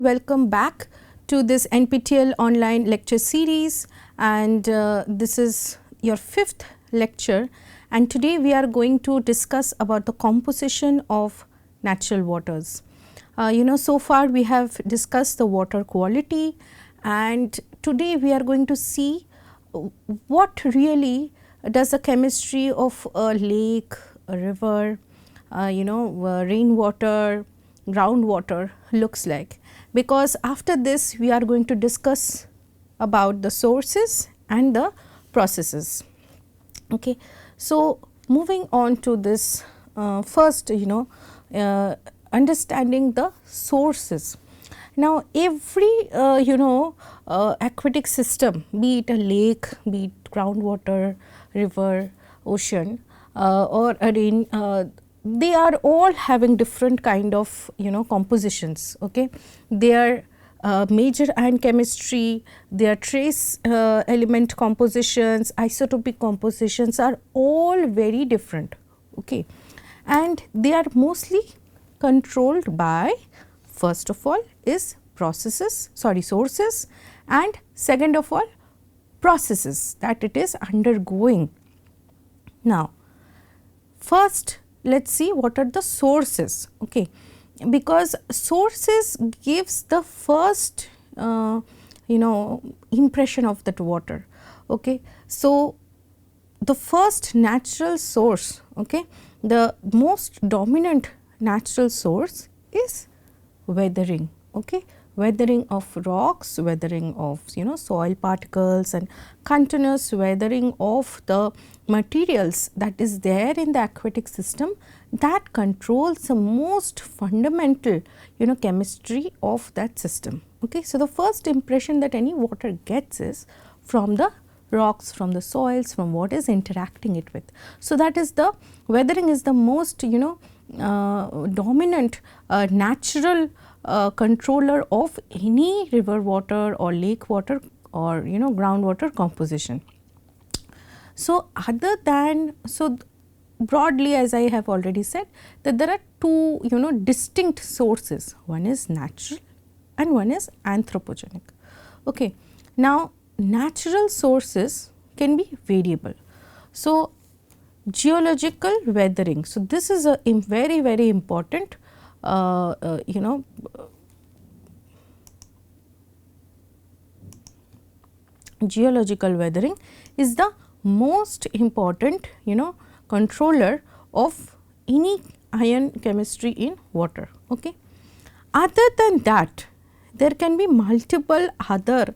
Welcome back to this NPTEL online lecture series, and this is your 5th lecture, and today we are going to discuss about the composition of natural waters. So far we have discussed the water quality, and today we are going to see what really does the chemistry of a lake, a river, rainwater, groundwater looks like, because after this we are going to discuss about the sources and the processes. Okay. So, moving on to this first understanding the sources. Now, every aquatic system, be it a lake, be it groundwater, river, ocean or a rain, they are all having different kind of compositions. Okay, their major ion chemistry, their trace element compositions, isotopic compositions are all very different. Okay, and they are mostly controlled by, first of all, is sources, and second of all, processes that it is undergoing. Now, first let us see what are the sources, okay, because sources gives the first impression of that water. Okay. So, the first natural source, okay, the most dominant natural source is weathering. Okay, weathering of rocks, weathering of soil particles, and continuous weathering of the materials that is there in the aquatic system, that controls the most fundamental chemistry of that system. Okay. So, the first impression that any water gets is from the rocks, from the soils, from what is interacting it with. So, that is the weathering is the most dominant natural controller of any river water or lake water or groundwater composition. So, other than broadly, as I have already said, that there are two distinct sources, one is natural and one is anthropogenic. Okay. Now, natural sources can be variable. So, geological weathering. So, this is a very important geological weathering is the most important controller of any ion chemistry in water. Okay. Other than that, there can be multiple other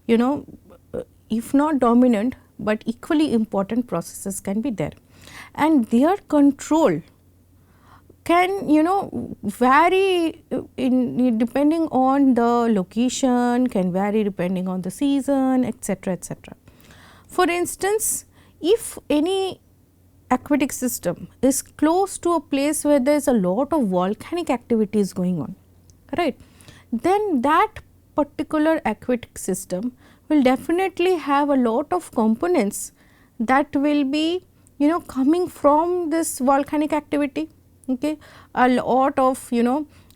if not dominant, but equally important processes can be there, and their control can vary in depending on the location, can vary depending on the season, etc., etc. For instance, if any aquatic system is close to a place where there is a lot of volcanic activities going on, right, then that particular aquatic system will definitely have a lot of components that will be coming from this volcanic activity. Okay, a lot of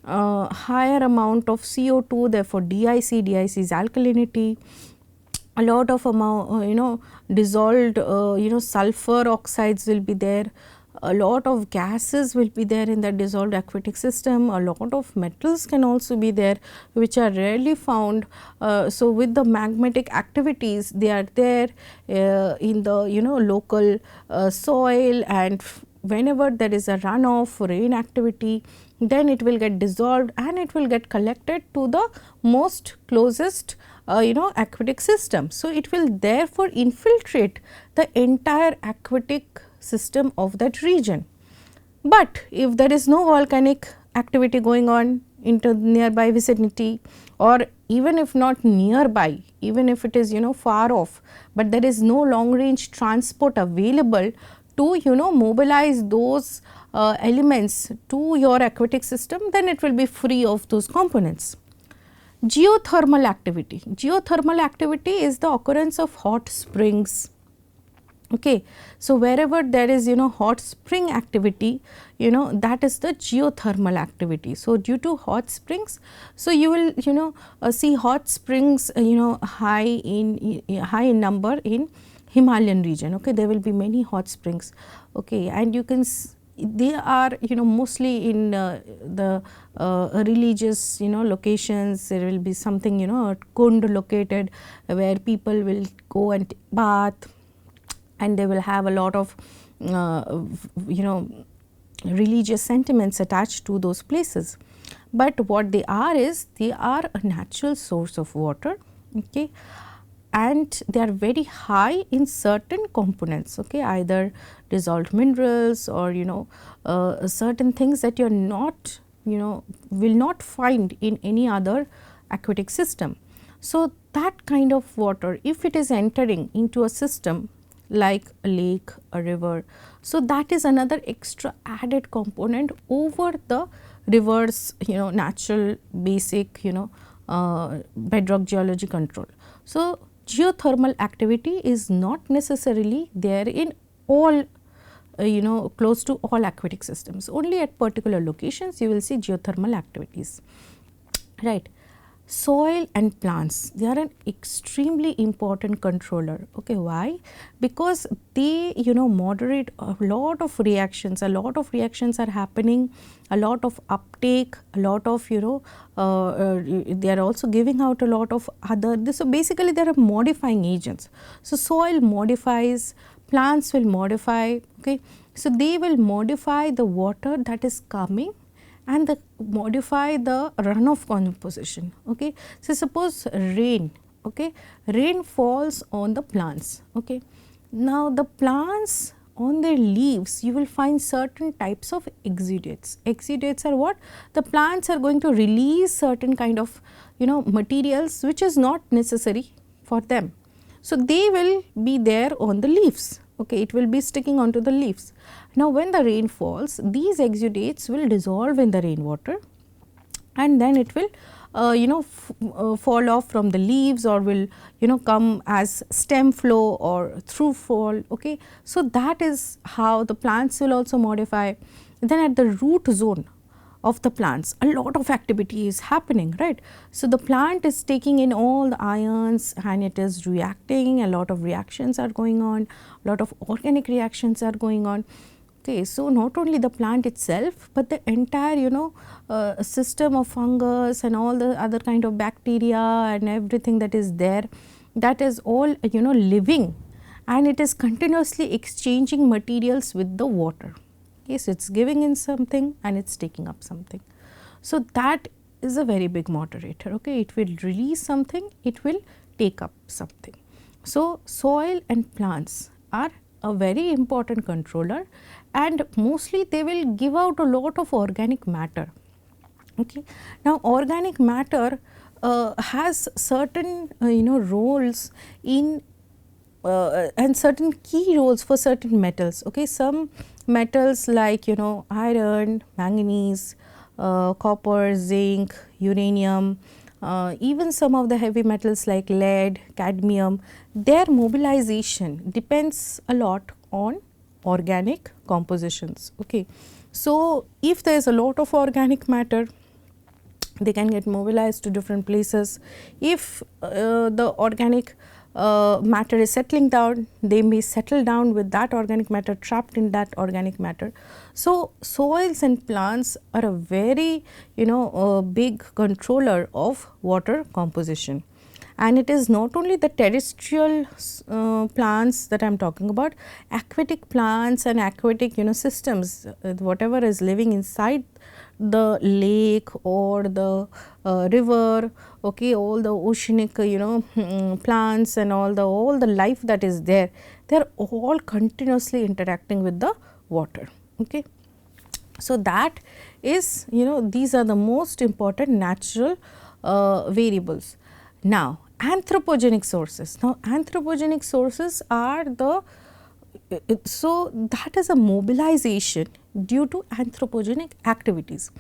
higher amount of CO2, therefore DIC is alkalinity, a lot of amount dissolved sulfur oxides will be there, a lot of gases will be there in the dissolved aquatic system, a lot of metals can also be there which are rarely found. So, with the magmatic activities, they are there in the local soil, and whenever there is a runoff, rain activity, then it will get dissolved and it will get collected to the most closest aquatic system. So, it will therefore infiltrate the entire aquatic system of that region. But if there is no volcanic activity going on into nearby vicinity, or even if not nearby, even if it is far off, but there is no long range transport available to mobilize those elements to your aquatic system, then it will be free of those components. Geothermal activity. Geothermal activity is the occurrence of hot springs, Okay. So, wherever there is hot spring activity, that is the geothermal activity. So, due to hot springs, so you will see hot springs high in number in Himalayan region. Okay. There will be many hot springs. Okay. And you can they are mostly in the religious locations. There will be something a kund located where people will go and bath, and they will have a lot of religious sentiments attached to those places. But what they are is, they are a natural source of water, okay, and they are very high in certain components, okay, either dissolved minerals or certain things that you are not will not find in any other aquatic system. So, that kind of water, if it is entering into a system like a lake, a river, so that is another extra added component over the river's natural basic bedrock geology control. So, geothermal activity is not necessarily there in all close to all aquatic systems. Only at particular locations you will see geothermal activities, right. Soil and plants, they are an extremely important controller. Okay, why? Because they moderate a lot of reactions. A lot of reactions are happening, a lot of uptake, a lot of they are also giving out a lot of other this. So, basically they are modifying agents. So, soil modifies, plants will modify. Okay. So, they will modify the water that is coming and modify the runoff composition. Okay. So, suppose rain, okay, rain falls on the plants. Okay. Now, the plants on their leaves, you will find certain types of exudates. Exudates are what? The plants are going to release certain kind of materials which is not necessary for them. So, they will be there on the leaves. Okay, it will be sticking onto the leaves. Now, when the rain falls, these exudates will dissolve in the rainwater, and then it will fall off from the leaves, or will come as stem flow or through fall. Okay. So, that is how the plants will also modify. Then at the root zone of the plants, a lot of activity is happening, right. So, the plant is taking in all the ions and it is reacting, a lot of reactions are going on, a lot of organic reactions are going on. Okay. So, not only the plant itself, but the entire system of fungus and all the other kind of bacteria and everything that is there, that is all living, and it is continuously exchanging materials with the water. Yes, it is giving in something and it is taking up something. So, that is a very big moderator. Okay. It will release something, it will take up something. So, soil and plants are a very important controller, and mostly they will give out a lot of organic matter. Okay. Now, organic matter has certain roles in and certain key roles for certain metals. Okay. Some metals like iron, manganese, copper, zinc, uranium, even some of the heavy metals like lead, cadmium, their mobilization depends a lot on organic compositions. Okay. So, if there is a lot of organic matter, they can get mobilized to different places. If the organic matter is settling down, they may settle down with that organic matter, trapped in that organic matter. So, soils and plants are a very big controller of water composition, and it is not only the terrestrial plants that I am talking about, aquatic plants and aquatic systems, whatever is living inside the lake or the river, okay, all the oceanic plants and all the life that is there, they are all continuously interacting with the water. Okay. So, that is these are the most important natural variables. Now, anthropogenic sources. Now, anthropogenic sources are the so that is a mobilization due to anthropogenic activities.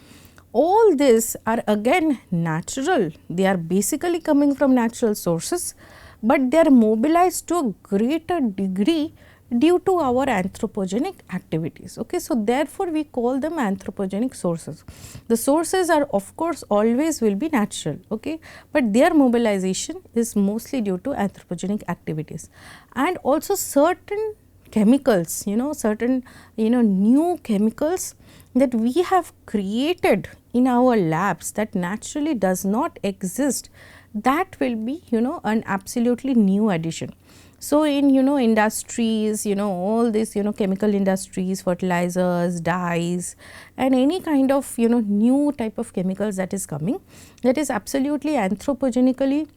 All these are again natural, they are basically coming from natural sources, but they are mobilized to a greater degree due to our anthropogenic activities. Okay. So, therefore, we call them anthropogenic sources. The sources are of course always will be natural, okay, but their mobilization is mostly due to anthropogenic activities. And also certain chemicals, certain new chemicals that we have created in our labs that naturally does not exist, that will be an absolutely new addition. So, in industries, all these chemical industries, fertilizers, dyes, and any kind of new type of chemicals that is coming, that is absolutely anthropogenically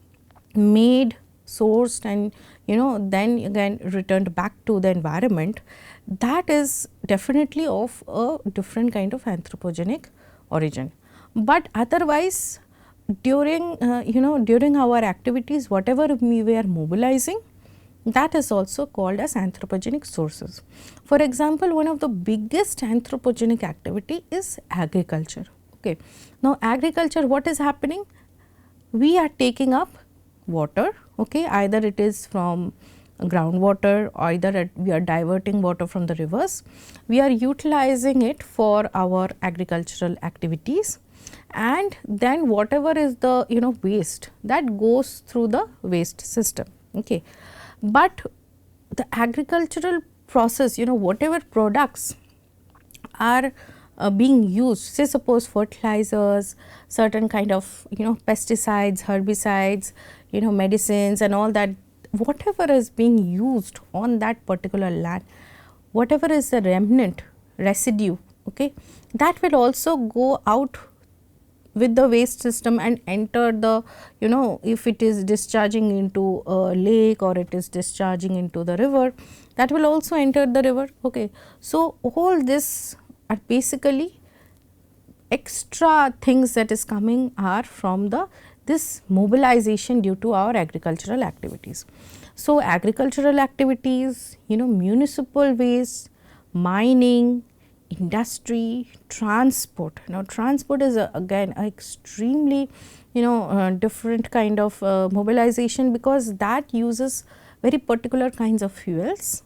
made, sourced, and then again returned back to the environment, that is definitely of a different kind of anthropogenic origin. But otherwise, during during our activities, whatever we were mobilizing, that is also called as anthropogenic sources. For example, one of the biggest anthropogenic activity is agriculture. Okay. Now, agriculture, what is happening? We are taking up water, okay, either it is from groundwater, or either we are diverting water from the rivers. We are utilizing it for our agricultural activities, and then whatever is the waste, that goes through the waste system. Okay. But the agricultural process, whatever products are being used, say suppose fertilizers, certain kind of pesticides, herbicides, medicines and all that, whatever is being used on that particular land, whatever is the remnant residue, okay, that will also go out with the waste system and enter the if it is discharging into a lake or it is discharging into the river, that will also enter the river. Okay. So, all this are basically extra things that is coming are from the this mobilization due to our agricultural activities. So, agricultural activities, municipal waste, mining, industry, transport. Now, transport is again a extremely different kind of mobilization, because that uses very particular kinds of fuels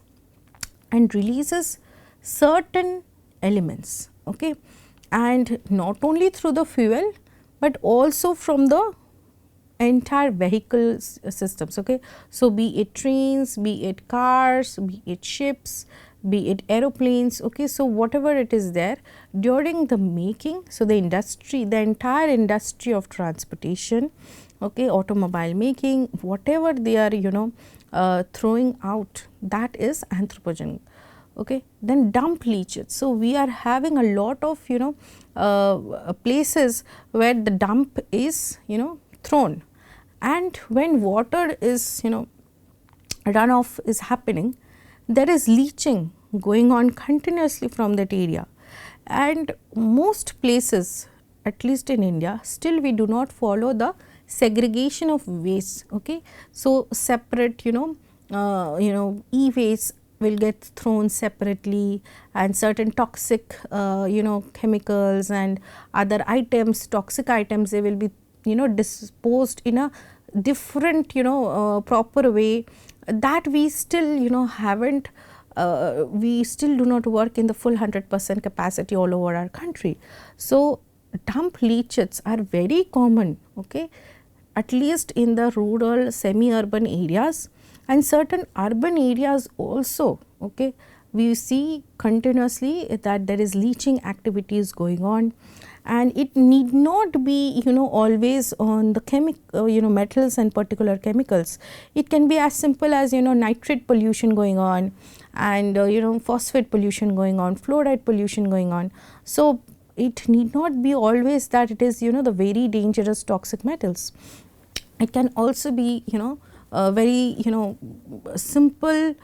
and releases certain elements, okay, and not only through the fuel, but also from the entire vehicle systems. Okay. So, be it trains, be it cars, be it ships, be it aeroplanes. Okay. So, whatever it is there during the making, so the industry, the entire industry of transportation, okay, automobile making, whatever they are throwing out, that is anthropogenic. Okay. Then dump leachates. So, we are having a lot of places where the dump is thrown, and when water is runoff is happening, there is leaching going on continuously from that area. And most places, at least in India, still we do not follow the segregation of waste. Okay. So, separate e-waste will get thrown separately, and certain toxic chemicals and other items, toxic items, they will be disposed in a different proper way, that we still haven't we still do not work in the full 100% capacity all over our country. So, dump leachates are very common, okay, at least in the rural semi-urban areas, and certain urban areas also. Okay. We see continuously that there is leaching activities going on, and it need not be always on the metals and particular chemicals. It can be as simple as nitrate pollution going on, and phosphate pollution going on, fluoride pollution going on. So, it need not be always that it is the very dangerous toxic metals. It can also be very simple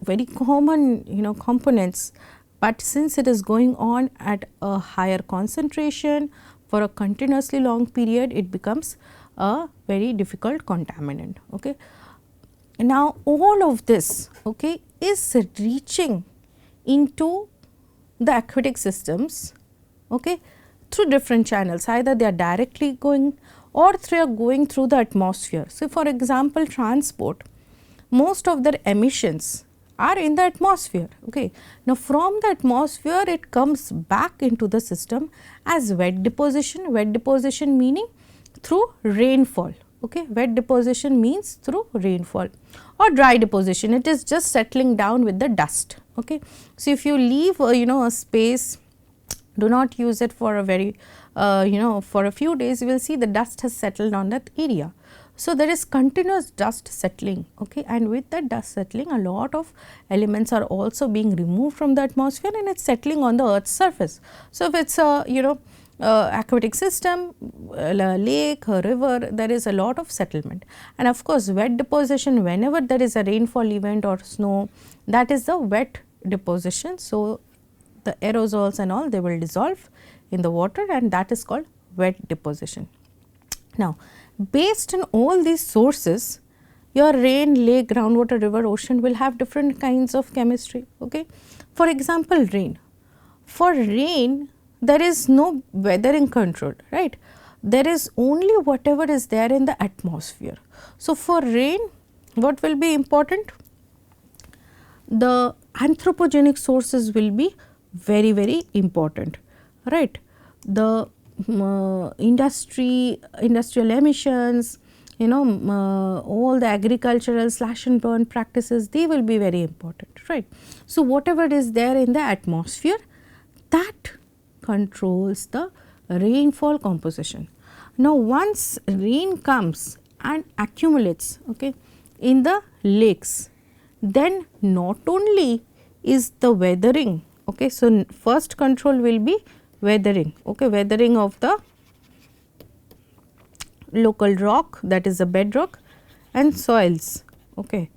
very common components, but since it is going on at a higher concentration for a continuously long period, it becomes a very difficult contaminant. Okay. Now, all of this, okay, is reaching into the aquatic systems, okay, through different channels, either they are directly going or they are going through the atmosphere. So, for example, transport, most of their emissions are in the atmosphere. Okay. Now, from the atmosphere it comes back into the system as wet deposition meaning through rainfall. Okay. Wet deposition means through rainfall, or dry deposition, it is just settling down with the dust. Okay. So, if you leave a space, do not use it for a very for a few days, you will see the dust has settled on that area. So, there is continuous dust settling, okay, and with that dust settling a lot of elements are also being removed from the atmosphere and it is settling on the earth's surface. So, if it is a aquatic system, a lake, a river, there is a lot of settlement, and of course, wet deposition, whenever there is a rainfall event or snow, that is the wet deposition. So, the aerosols and all, they will dissolve in the water, and that is called wet deposition. Now, based on all these sources, your rain, lake, groundwater, river, ocean will have different kinds of chemistry. Okay. For example, rain. For rain, there is no weathering control, right. There is only whatever is there in the atmosphere. So, for rain, what will be important? The anthropogenic sources will be very, very important, right. The industrial emissions, all the agricultural slash and burn practices, they will be very important, right. So, whatever is there in the atmosphere, that controls the rainfall composition. Now, once rain comes and accumulates, okay, in the lakes, then not only is the weathering, okay. So, first control will be weathering, okay, weathering of the local rock, that is the bedrock, and soils, okay,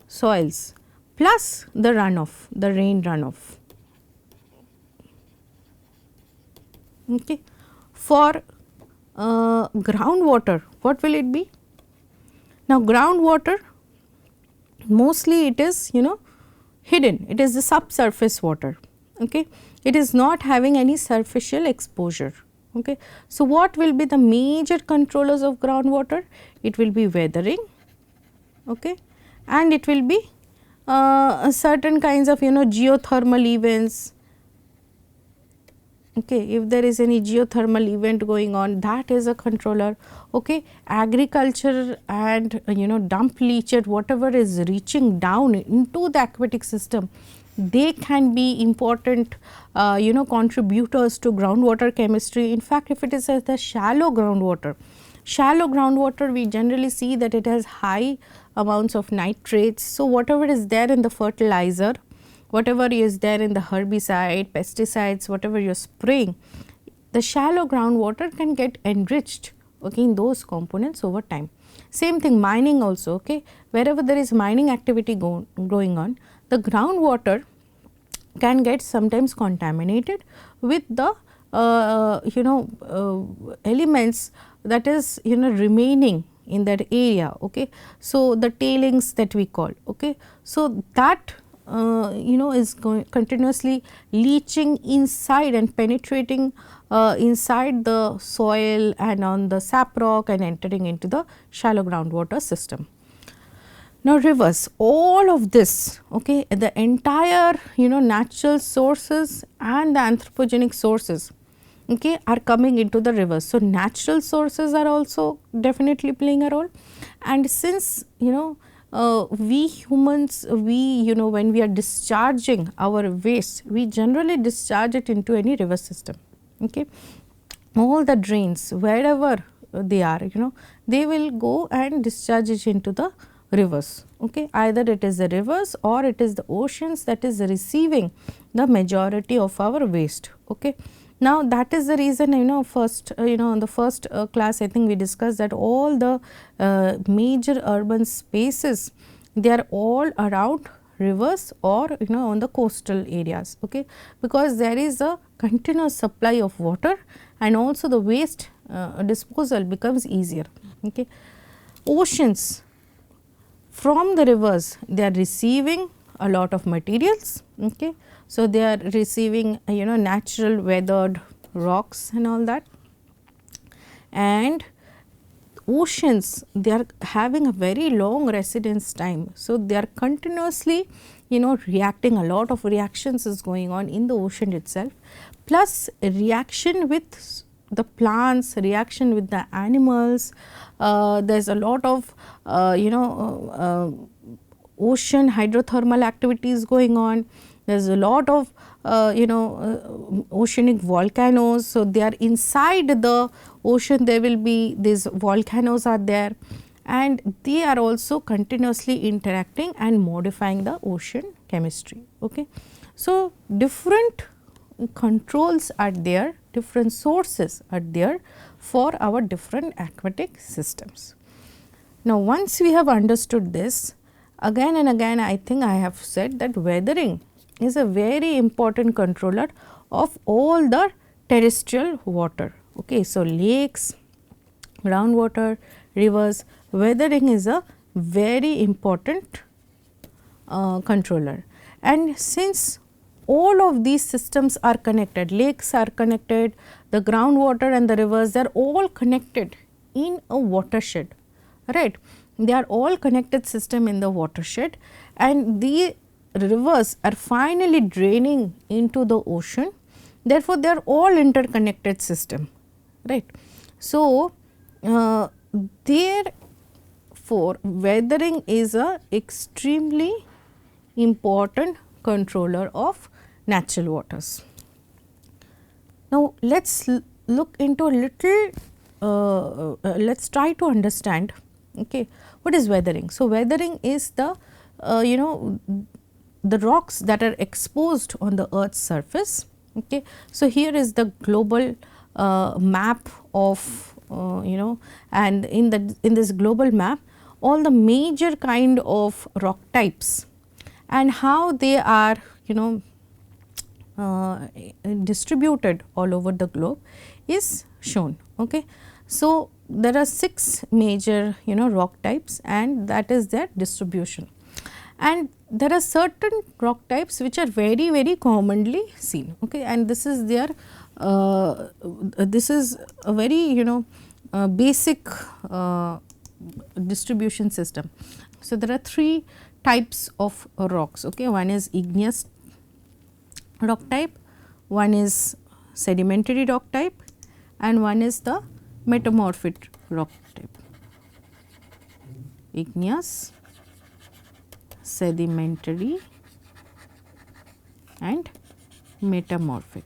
soils plus the runoff, the rain runoff. Okay. For groundwater, what will it be? Now, groundwater mostly it is hidden, it is the subsurface water. Okay. It is not having any superficial exposure. Okay. So, what will be the major controllers of groundwater? It will be weathering, okay, and it will be certain kinds of geothermal events. Okay. If there is any geothermal event going on, that is a controller. Okay. Agriculture and dump leachate, whatever is reaching down into the aquatic system, they can be important contributors to groundwater chemistry. In fact, if it is the shallow groundwater, we generally see that it has high amounts of nitrates. So, whatever is there in the fertilizer, whatever is there in the herbicide, pesticides, whatever you are spraying, the shallow groundwater can get enriched, okay, in those components over time. Same thing mining also, okay, wherever there is mining activity going on, the groundwater can get sometimes contaminated with the elements that is remaining in that area. Okay. So, the tailings that we call. Okay. So, that is continuously leaching inside and penetrating inside the soil and on the sap rock and entering into the shallow groundwater system. Now, rivers, all of this, okay, the entire natural sources and the anthropogenic sources, okay, are coming into the rivers. So, natural sources are also definitely playing a role, and since we humans, when we are discharging our waste, we generally discharge it into any river system. Okay. All the drains, wherever they are, they will go and discharge it into the rivers. Okay. Either it is the rivers or it is the oceans that is receiving the majority of our waste. Okay. Now, that is the reason first in the first class I think we discussed that all the major urban spaces, they are all around rivers or on the coastal areas, okay, because there is a continuous supply of water and also the waste disposal becomes easier. Okay. Oceans, from the rivers they are receiving a lot of materials. Okay. So, they are receiving natural weathered rocks and all that, and oceans, they are having a very long residence time. So, they are continuously reacting, a lot of reactions is going on in the ocean itself, plus reaction with the plants, reaction with the animals. There is a lot of ocean hydrothermal activities going on. There is a lot of oceanic volcanoes. So, they are inside the ocean, there will be these volcanoes are there, and they are also continuously interacting and modifying the ocean chemistry. Okay. So, different controls are there, different sources are there for our different aquatic systems. Now, once we have understood this, again and again I think I have said that weathering is a very important controller of all the terrestrial water. Okay. So, lakes, groundwater, rivers, weathering is a very important controller. And since all of these systems are connected, lakes are connected, the groundwater and the rivers, they are all connected in a watershed, right. They are all connected system in the watershed, and the rivers are finally draining into the ocean. Therefore, they are all interconnected system, right. So, therefore, weathering is a extremely important controller of natural waters. Now, let us look into a little, let us try to understand, okay, what is weathering. So, weathering is the the rocks that are exposed on the earth's surface. Okay. So, here is the global map of and in this global map all the major kind of rock types and how they are distributed all over the globe is shown. Okay. So, there are 6 major rock types, and that is their distribution, and there are certain rock types which are very, very commonly seen. Okay. And this is their this is a very basic distribution system. So, there are 3 types of rocks. Okay. One is igneous rock type, one is sedimentary rock type, and one is the metamorphic rock type. Igneous, sedimentary and metamorphic.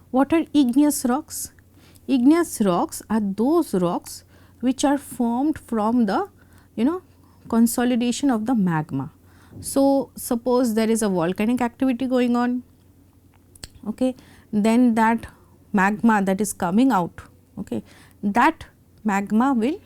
What are igneous rocks? Igneous rocks are those rocks which are formed from the consolidation of the magma. So, suppose there is a volcanic activity going on, okay, then that magma that is coming out, okay, that magma will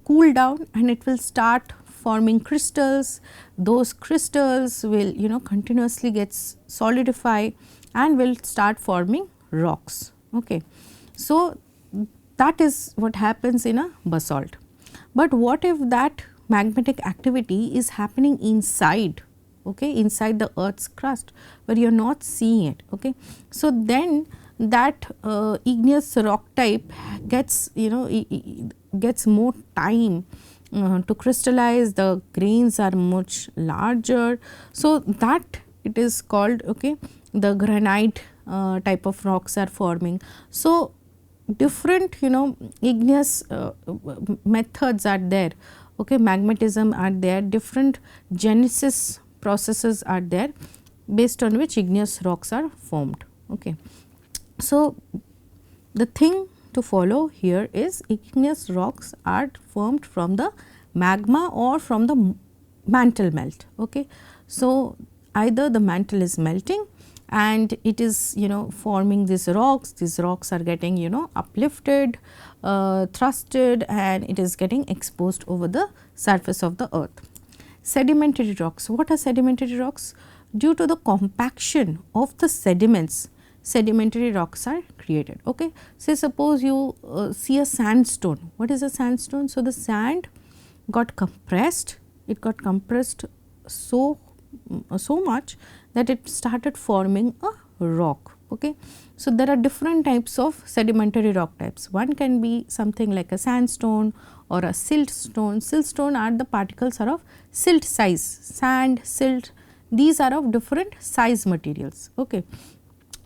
cool down and it will start forming crystals. Those crystals will continuously get solidify and will start forming rocks. Okay. So, that is what happens in a basalt. But what if that magmatic activity is happening inside, okay, inside the earth's crust where you are not seeing it. Okay. So, then that igneous rock type gets gets more time to crystallize, the grains are much larger. So, that it is called, okay, the granite type of rocks are forming. So, different igneous methods are there, okay, magmatism are there, different genesis processes are there based on which igneous rocks are formed. Okay. So, the thing to follow here is igneous rocks are formed from the magma or from the mantle melt. Okay. So, either the mantle is melting and it is forming these rocks are getting uplifted, thrusted, and it is getting exposed over the surface of the earth. Sedimentary rocks. What are sedimentary rocks? Due to the compaction of the sediments, sedimentary rocks are created. Okay. Say suppose you see a sandstone. What is a sandstone? So, the sand got compressed, it got compressed so much that it started forming a rock. Okay. So, there are different types of sedimentary rock types. One can be something like a sandstone or a siltstone. Siltstone are the particles are of silt size, sand, silt, these are of different size materials. Okay.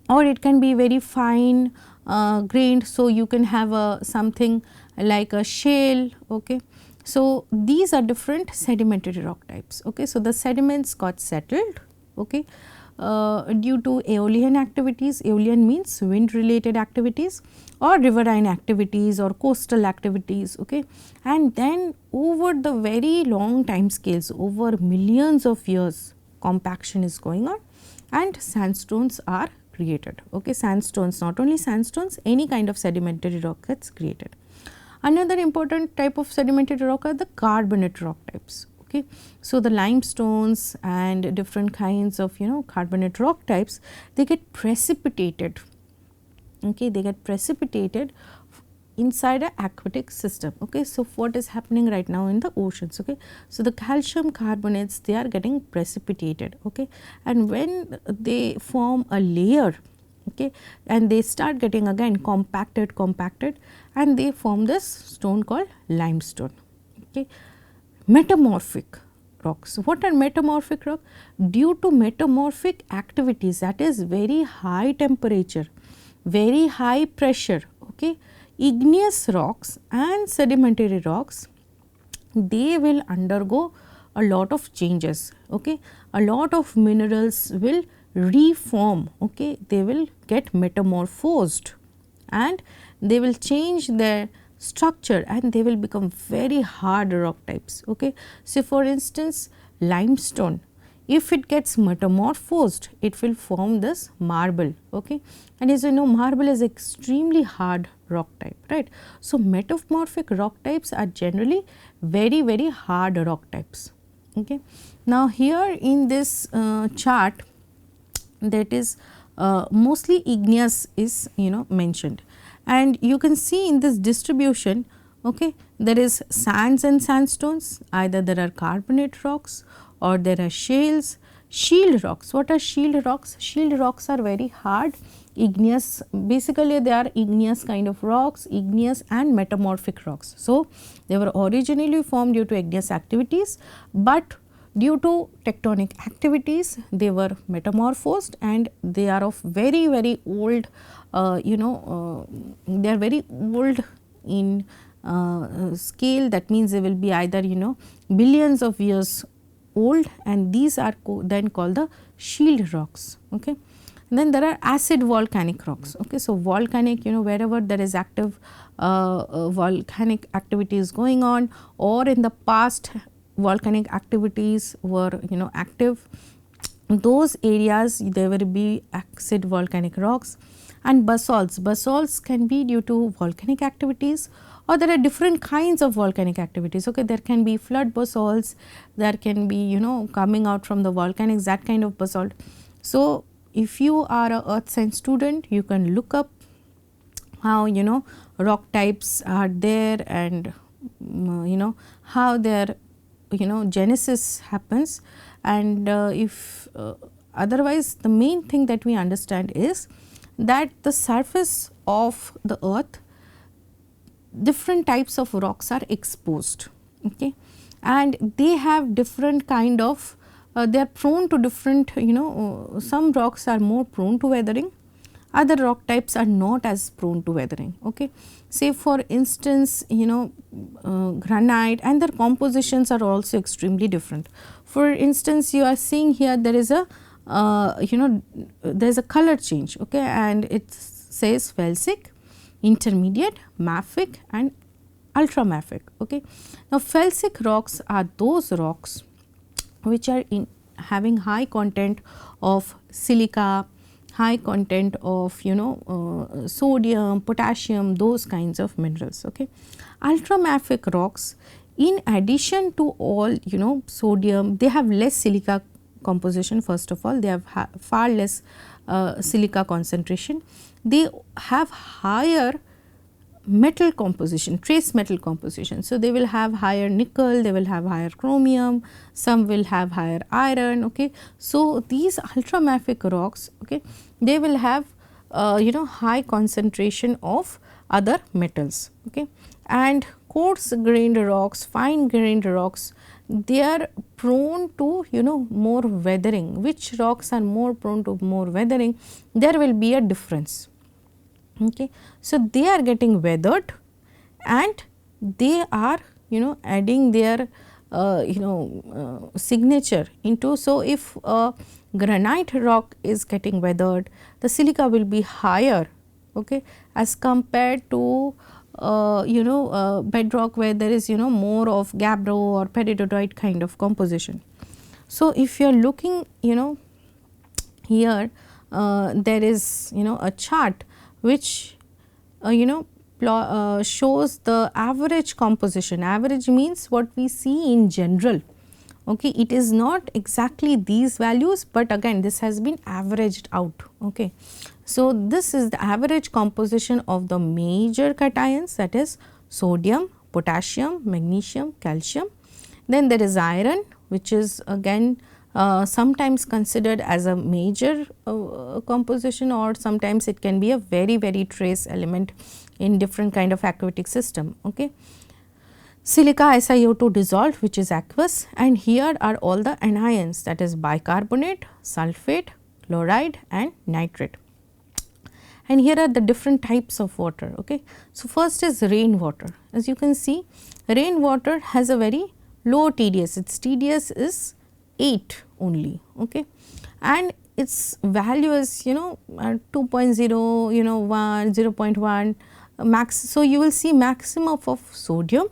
Or it can be very fine grained. So, you can have a something like a shale. Okay. So, these are different sedimentary rock types. Okay. So, the sediments got settled. Okay. Due to aeolian activities. Aeolian means wind related activities or riverine activities or coastal activities. Okay. And then over the very long time scales, over millions of years, compaction is going on and sandstones are created. Okay. Sandstones, not only sandstones, any kind of sedimentary rock gets created. Another important type of sedimentary rock are the carbonate rock types. Okay. So, the limestones and different kinds of carbonate rock types, they get precipitated. Okay. They get precipitated inside an aquatic system. Okay. So, what is happening right now in the oceans? Okay. So, the calcium carbonates, they are getting precipitated. Okay. And when they form a layer, okay, and they start getting again compacted and they form this stone called limestone. Okay. Metamorphic rocks. What are metamorphic rock? Due to metamorphic activities, that is very high temperature, very high pressure, okay, igneous rocks and sedimentary rocks, they will undergo a lot of changes. Okay. A lot of minerals will reform. Okay. They will get metamorphosed and they will change their structure and they will become very hard rock types. Okay. So, for instance, limestone, if it gets metamorphosed, it will form this marble. Okay. And as you know, marble is extremely hard rock type, right. So, metamorphic rock types are generally very hard rock types. Okay. Now, here in this chart, that is mostly igneous is mentioned. And you can see in this distribution, okay, there is sands and sandstones, either there are carbonate rocks or there are shales. Shield rocks, what are shield rocks? Shield rocks are very hard, igneous, basically they are igneous kind of rocks, igneous and metamorphic rocks. So, they were originally formed due to igneous activities, but due to tectonic activities they were metamorphosed and they are of very old, they are very old in scale. That means they will be either billions of years old, and these are then called the shield rocks. Okay. And then there are acid volcanic rocks. Okay. So, volcanic, wherever there is active volcanic activities going on, or in the past volcanic activities were active, those areas there will be acid volcanic rocks. And basalts, basalts can be due to volcanic activities, or there are different kinds of volcanic activities. Okay. There can be flood basalts, there can be coming out from the volcanics, that kind of basalt. So, if you are a earth science student, you can look up how rock types are there and how their genesis happens. And if otherwise, the main thing that we understand is that the surface of the earth, different types of rocks are exposed. Okay. And they have different kind of they are prone to different, some rocks are more prone to weathering, other rock types are not as prone to weathering. Okay. Say for instance, granite, and their compositions are also extremely different. For instance, you are seeing here there is a there is a color change. Okay. And it says felsic, intermediate, mafic and ultramafic. Okay. Now, felsic rocks are those rocks which are having high content of silica, high content of sodium, potassium, those kinds of minerals. Okay. Ultramafic rocks, in addition to all sodium, they have less silica composition. First of all, they have far less silica concentration. They have higher metal composition, trace metal composition. So, they will have higher nickel, they will have higher chromium, some will have higher iron. Okay. So, these ultramafic rocks, okay, they will have high concentration of other metals. Okay. And coarse grained rocks, fine grained rocks, they are prone to more weathering. Which rocks are more prone to more weathering? There will be a difference. Okay. So, they are getting weathered and they are adding their signature into. So, if granite rock is getting weathered, the silica will be higher, okay, as compared to bedrock where there is more of gabbro or peridotite kind of composition. So, if you are looking here there is a chart which shows the average composition. Average means what we see in general. Okay, it is not exactly these values, but again this has been averaged out. Okay. So, this is the average composition of the major cations, that is sodium, potassium, magnesium, calcium. Then there is iron, which is again sometimes considered as a major composition, or sometimes it can be a very trace element in different kind of aquatic system. Okay. Silica SiO2 dissolved, which is aqueous, and here are all the anions, that is bicarbonate, sulphate, chloride and nitrate. And here are the different types of water. Okay. So, first is rainwater. As you can see, rainwater has a very low TDS, its TDS is 8 only. Okay. And its value is 2.0, 1, 0.1 max. So, you will see maximum of sodium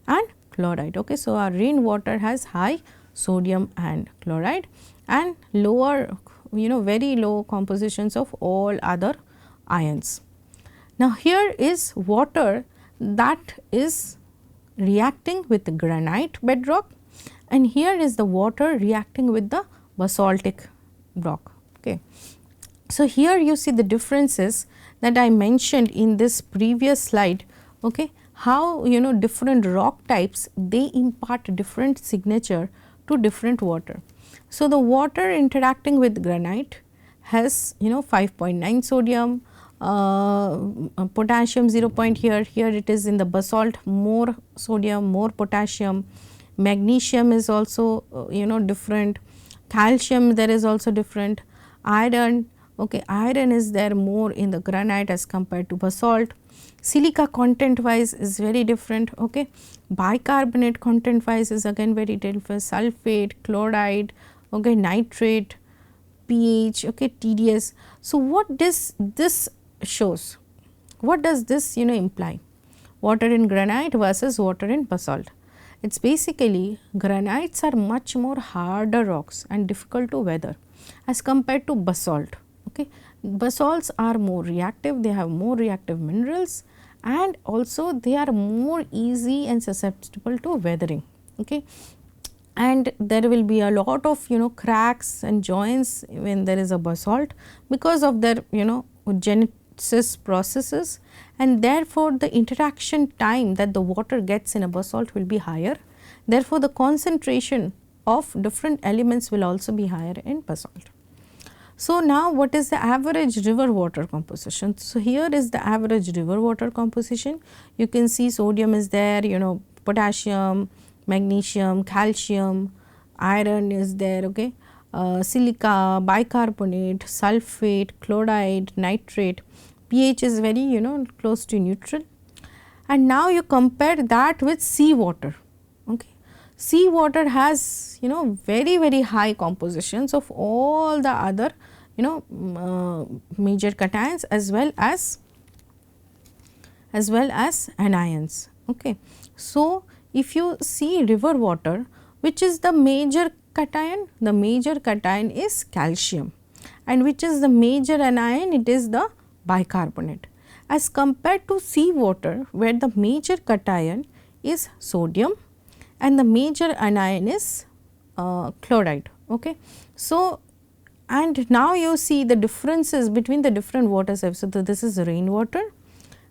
and chloride. Okay. So, our rainwater has high sodium and chloride and lower very low compositions of all other ions. Now, here is water that is reacting with granite bedrock, and here is the water reacting with the basaltic rock. Okay. So, here you see the differences that I mentioned in this previous slide. Okay. How different rock types, they impart different signature to different water. So, the water interacting with granite has 5.9 sodium, potassium 0 point here it is in the basalt, more sodium, more potassium, magnesium is also different, calcium there is also different, iron, okay, iron is there more in the granite as compared to basalt, silica content wise is very different, okay, bicarbonate content wise is again very different, sulphate, chloride, okay, nitrate, pH, okay, TDS. So, what this shows, what does this imply? Water in granite versus water in basalt. It is basically granites are much more harder rocks and difficult to weather as compared to basalt. Okay. Basalts are more reactive, they have more reactive minerals and also they are more easy and susceptible to weathering. Okay. And there will be a lot of cracks and joints when there is a basalt because of their genesis processes, and therefore, the interaction time that the water gets in a basalt will be higher. Therefore, the concentration of different elements will also be higher in basalt. So, now what is the average river water composition? So, here is the average river water composition. You can see sodium is there, potassium, magnesium, calcium, iron is there, okay, silica, bicarbonate, sulphate, chloride, nitrate, pH is very close to neutral. And now you compare that with sea water. Okay. Sea water has very very compositions of all the other major cations as well as anions. Okay. So, if you see river water, which is the major cation? The major cation is calcium, and which is the major anion? It is the bicarbonate, as compared to sea water where the major cation is sodium and the major anion is chloride. Okay. So, and now you see the differences between the different water types. So, this is rainwater,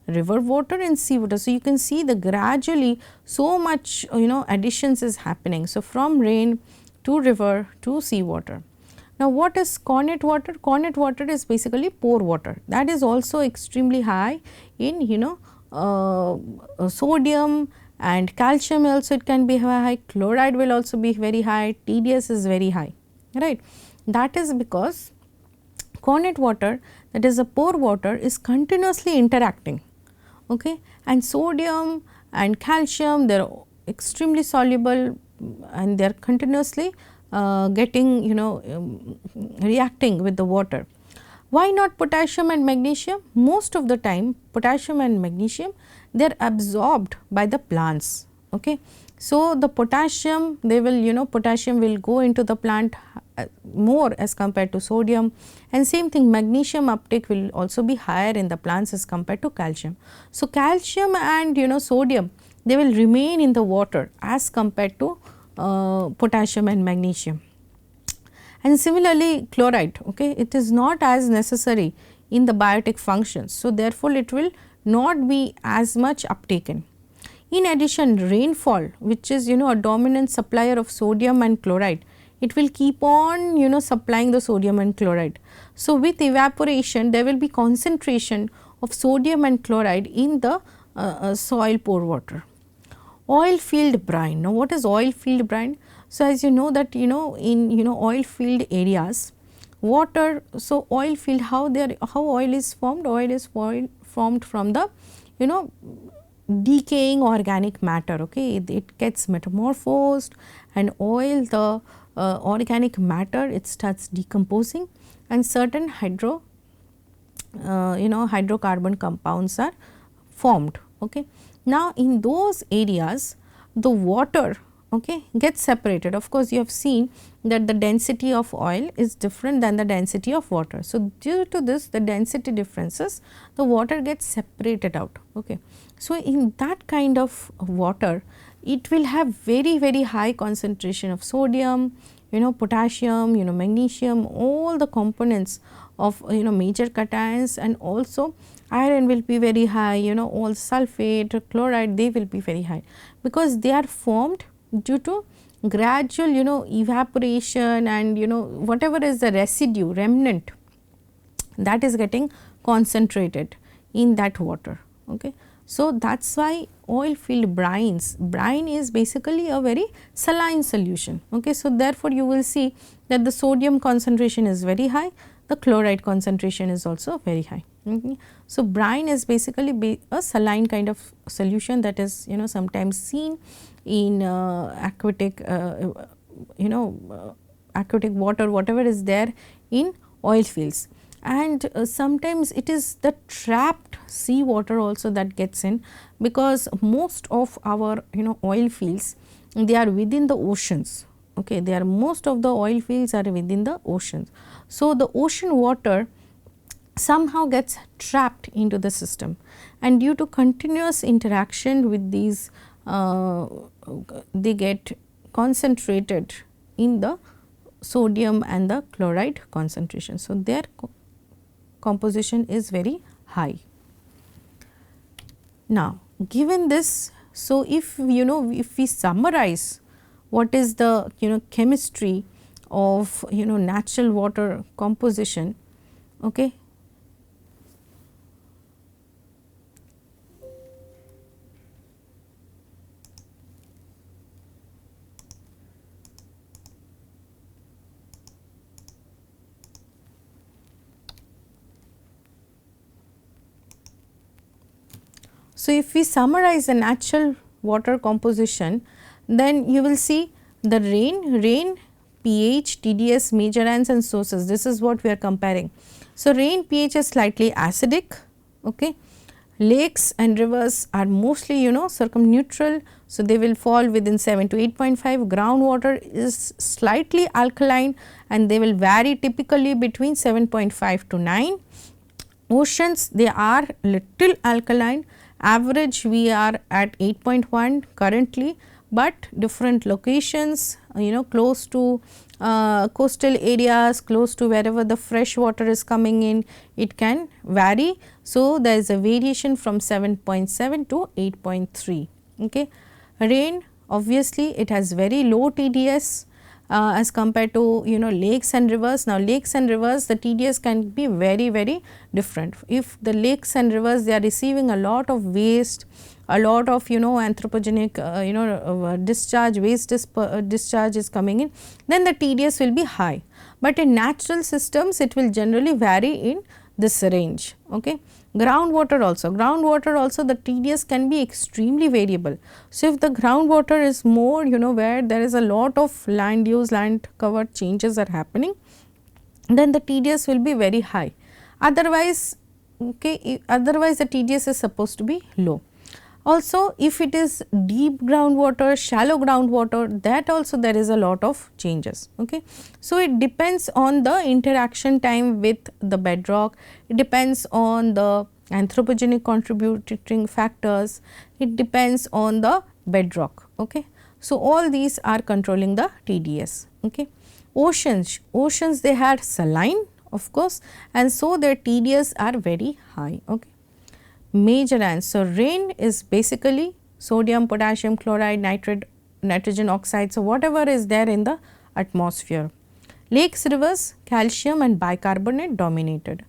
river water and sea water. So, you can see the gradually so much additions is happening. So, from rain to river to sea water. Now, what is cornet water? Cornet water is basically pore water, that is also extremely high in sodium and calcium also it can be high, chloride will also be very high, TDS is very high, right. That is because cornet water, that is a pore water, is continuously interacting, okay, and sodium and calcium they are extremely soluble and they are continuously getting reacting with the water. Why not potassium and magnesium? Most of the time potassium and magnesium they are absorbed by the plants, okay. So, the potassium they will potassium will go into the plant more as compared to sodium, and same thing magnesium uptake will also be higher in the plants as compared to calcium. So, calcium and sodium they will remain in the water as compared to potassium and magnesium. And similarly chloride, okay, it is not as necessary in the biotic functions. So, therefore, it will not be as much uptaken. In addition, rainfall which is a dominant supplier of sodium and chloride, it will keep on supplying the sodium and chloride. So, with evaporation there will be concentration of sodium and chloride in the soil pore water. Oil field brine. Now, what is oil field brine? So, as you know that in oil field areas water, so oil field how oil is formed? Oil is formed from the decaying organic matter, okay. It gets metamorphosed and oil, the organic matter, it starts decomposing and certain hydrocarbon compounds are formed, okay. Now, in those areas the water, okay, gets separated. Of course, you have seen that the density of oil is different than the density of water. So, due to this the density differences, the water gets separated out, okay. So, in that kind of water it will have very high concentration of sodium, potassium, magnesium, all the components of major cations, and also iron will be very high, all sulphate, chloride they will be very high, because they are formed due to gradual evaporation and whatever is the residue remnant that is getting concentrated in that water, okay. So, that is why oil field brines, brine is basically a very saline solution, okay. So, therefore, you will see that the sodium concentration is very high, the chloride concentration is also very high. Okay. So, brine is basically a saline kind of solution that is sometimes seen in aquatic aquatic water, whatever is there in oil fields, and sometimes it is the trapped sea water also that gets in, because most of our oil fields they are within the oceans, okay. They are most of the oil fields are within the oceans. So, the ocean water somehow gets trapped into the system, and due to continuous interaction with these they get concentrated in the sodium and the chloride concentration. So, their composition is very high. Now, given this, so if if we summarize what is the chemistry of natural water composition, okay. So, if we summarize the natural water composition, then you will see the rain, pH, TDS, major ions and sources, this is what we are comparing. So, rain pH is slightly acidic, okay. Lakes and rivers are mostly circumneutral, so they will fall within 7 to 8.5. Groundwater is slightly alkaline and they will vary typically between 7.5 to 9. Oceans, they are little alkaline, average we are at 8.1 currently, but different locations close to coastal areas, close to wherever the fresh water is coming in, it can vary. So, there is a variation from 7.7 to 8.3. Okay. Rain, obviously it has very low TDS, as compared to lakes and rivers. Now, lakes and rivers, the TDS can be very different. If the lakes and rivers, they are receiving a lot of waste, a lot of anthropogenic discharge, waste discharge is coming in, then the TDS will be high. But in natural systems, it will generally vary in this range. Okay. Groundwater also, the TDS can be extremely variable. So, if the groundwater is more where there is a lot of land use, land cover changes are happening, then the TDS will be very high. Otherwise, okay, otherwise the TDS is supposed to be low. Also, if it is deep groundwater, shallow groundwater, that also there is a lot of changes. Okay. So, it depends on the interaction time with the bedrock, it depends on the anthropogenic contributing factors, it depends on the bedrock. Okay. So, all these are controlling the TDS. Okay. Oceans they had saline, of course, and so their TDS are very high. Okay. Major answer, rain is basically sodium, potassium chloride, nitrogen oxide. So, whatever is there in the atmosphere. Lakes, rivers, calcium and bicarbonate dominated.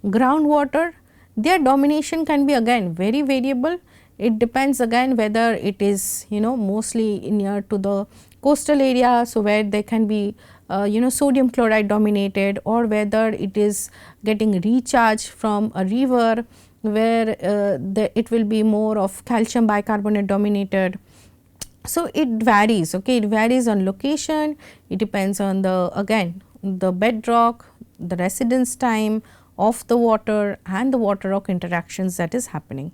Groundwater, their domination can be again very variable. It depends again whether it is mostly near to the coastal area. So, where there can be sodium chloride dominated, or whether it is getting recharged from a river, where it will be more of calcium bicarbonate dominated. So, it varies. Okay, it varies on location, it depends on the again the bedrock, the residence time of the water and the water rock interactions that is happening.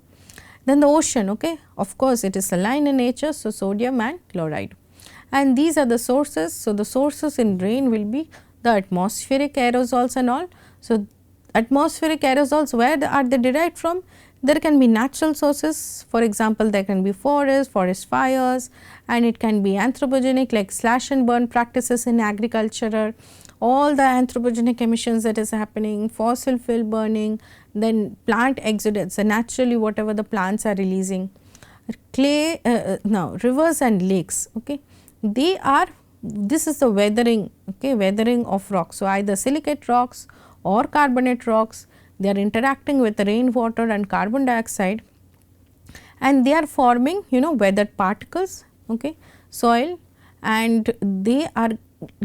Then the ocean, okay, of course, it is saline in nature. So, sodium and chloride, and these are the sources. So, the sources in rain will be the atmospheric aerosols and all. So, atmospheric aerosols, where are they derived from? There can be natural sources, for example, there can be forest fires, and it can be anthropogenic like slash and burn practices in agriculture, all the anthropogenic emissions that is happening, fossil fuel burning, then plant exudates, naturally whatever the plants are releasing. Clay, now rivers and lakes, okay, they are, this is the weathering, okay, weathering of rocks. So, either silicate rocks or carbonate rocks, they are interacting with the rainwater and carbon dioxide, and they are forming weathered particles, okay, soil, and they are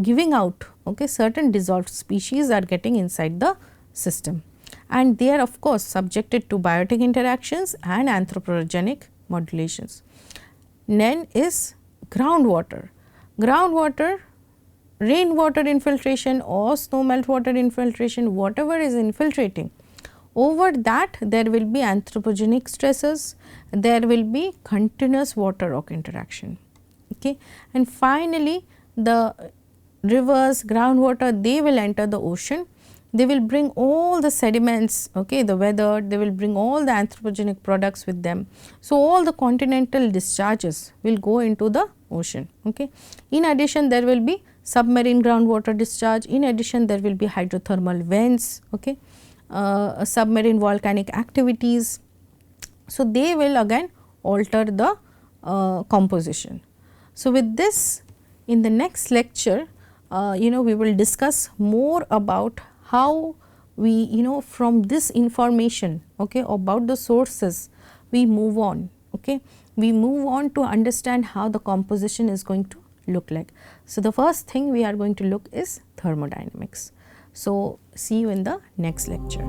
giving out, okay, certain dissolved species are getting inside the system, and they are of course subjected to biotic interactions and anthropogenic modulations. Then is groundwater. Groundwater, rainwater infiltration or snow meltwater infiltration, whatever is infiltrating, over that there will be anthropogenic stresses, there will be continuous water rock interaction. Okay. And finally, the rivers, groundwater, they will enter the ocean, they will bring all the sediments, okay, the weather, they will bring all the anthropogenic products with them. So, all the continental discharges will go into the ocean. Okay. In addition, there will be submarine groundwater discharge, in addition there will be hydrothermal vents, okay, submarine volcanic activities. So, they will again alter the composition. So, with this, in the next lecture, we will discuss more about how we from this information, okay, about the sources, we move on, okay, we move on to understand how the composition is going to look like. So, the first thing we are going to look is thermodynamics. So, see you in the next lecture.